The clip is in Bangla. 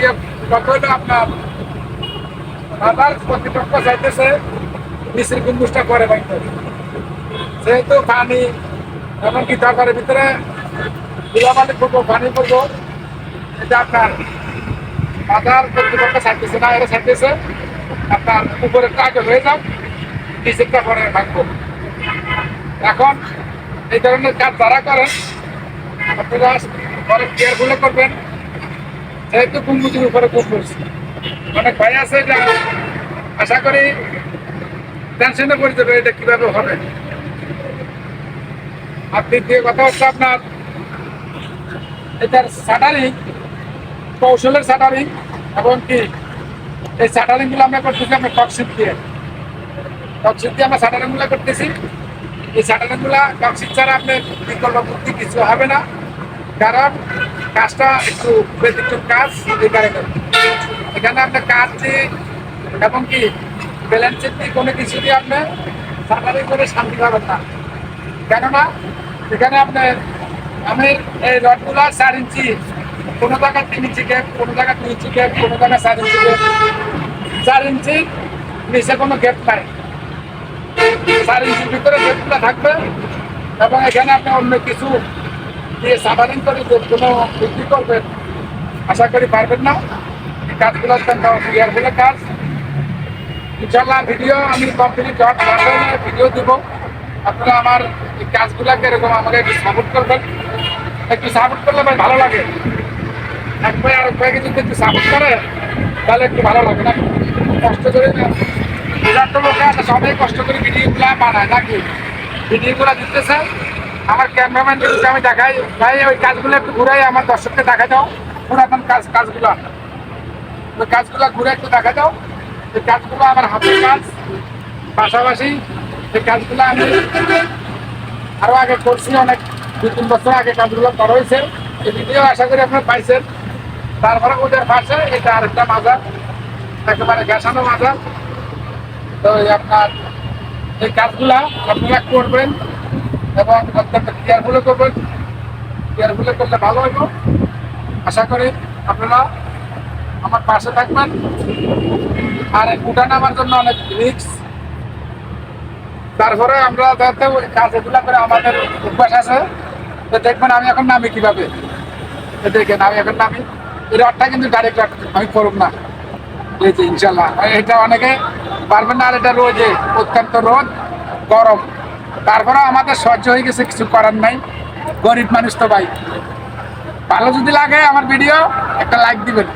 দ্বিতীয় কথা হলো আপনার বাজার কর্তৃপক্ষ চাইতেছে নিচের গম্বুজটা করে বাইতে, যেহেতু পানি এমনকি দরকারের ভিতরে ধুলাবালি করবো, পানি করবো, এটা আপনার বাজার কর্তৃপক্ষ চাইতেছে না, এরা চাইতেছে আপনার উপরের আগে হয়ে যাক, নিচেরটা পরে ভাঙবো। এখন এই ধরনের কাজ যারা করেন আপনারা পরে কেয়ারফুলে করবেন, যেহেতু গম্বুজের উপরে গম্বুজ অনেক ভাই আছে, এটা আশা করি টেনশনে পড়ে যাবে এটা কিভাবে হবে। আর দ্বিতীয় কথা হচ্ছে আপনার এটার শাটারিং, কৌশলের শাটারিং, এবং কি এই শাটারিং গুলো আমরা করতেছি আমরা টক্সিন দিয়ে আমরা শাটারিং গুলো করতেছি। এই শাটারিং গুলা টক্সিন ছাড়া আপনার বিকল্প বুদ্ধি কিছু হবে না, কারণ কাজটা একটু ব্যতিক্রম কাজ। এই কারণে এখানে আপনার কাজ দিয়ে এবং কি ব্যালেন্সের দিয়ে কোনো কিছু দিয়ে আপনি শাটারিং করে শান্তি পাবেন না, কেননা এখানে আপনার আমি এই রডগুলো 4 ইঞ্চি, কোনো জায়গায় 3 ইঞ্চি গ্যাপ, কোনো জায়গায় 2 ইঞ্চি গ্যাপ, কোনো জায়গায় 4 ইঞ্চি গ্যাপ, 4 ইঞ্চি নিচে কোনো গ্যাপ নাই, 4 ইঞ্চির ভিতরে গ্যাপগুলো থাকবে। এবং এখানে আপনি অন্য কিছু দিয়ে সাধারণ করে যে কোনো বৃদ্ধি করবেন আশা করি পারবেন না। এই কাজগুলো অত্যন্ত কেয়ারফুলের কাজ। ইনশাল্লাহ ভিডিও আমি কমপ্লিট ভিডিও দিব, আপনারা আমার এই কাজগুলোকে এরকম আমাকে একটু সাপোর্ট করবেন। একটু সাপোর্ট করলে ভাই ভালো লাগে, এক ভাই আর এক ভাইকে যদি একটু সাপোর্ট করে তাহলে একটু ভালো লাগে না, কষ্ট করে না। এবার তো লোকে আছে সবাই কষ্ট করে ভিডিওগুলো বানায় নাকি, ভিডিওগুলো দিতেছে। আমার ক্যামেরাম্যানকে আমি দেখাই, ভাই ওই কাজগুলো একটু ঘুরাই আমার দর্শককে দেখা দাও, পুরাতন কাজগুলো ওই কাজগুলো ঘুরে একটু দেখা দাও। এই কাজগুলো আমার হাতের কাজ, পাশাপাশি এই কাজগুলো আমি আরো আগে করছি, অনেক 2-3 বছর আগে কাজগুলো করা হয়েছে। এই ভিডিও আশা করি আপনারা পাইছেন। তারপরে ওদের পাশে এটা আরেকটা মাজার, একেবারে গ্যাসানো মাজার। তো আপনার এই কাজগুলা আপনারা করবেন এবং অত্যন্ত কেয়ারফুলে করবেন, কেয়ারফুলে করলে ভালো হইব। আশা করি আপনারা আমার পাশে থাকবেন। আর উঠা নামার জন্য অনেক রিস্ক, তারপরে আমরা যাতে ওই কাজগুলা করে আমাদের অভ্যাস আছে। তো দেখবেন আমি এখন নামি কিভাবে, দেখেন আমি এখন নামি, এই রডটা কিন্তু ডাইরেক্ট রড আমি করব না, এই যে ইনশাল্লাহ এটা অনেকে পারবেন না। আর এটা রোদে, অত্যন্ত রোদ গরম, তারপরে আমাদের সহ্য হয়ে গেছে, কিছু করার নাই, গরিব মানুষ তো ভাই। ভালো যদি লাগে আমার ভিডিও একটা লাইক দিবেন।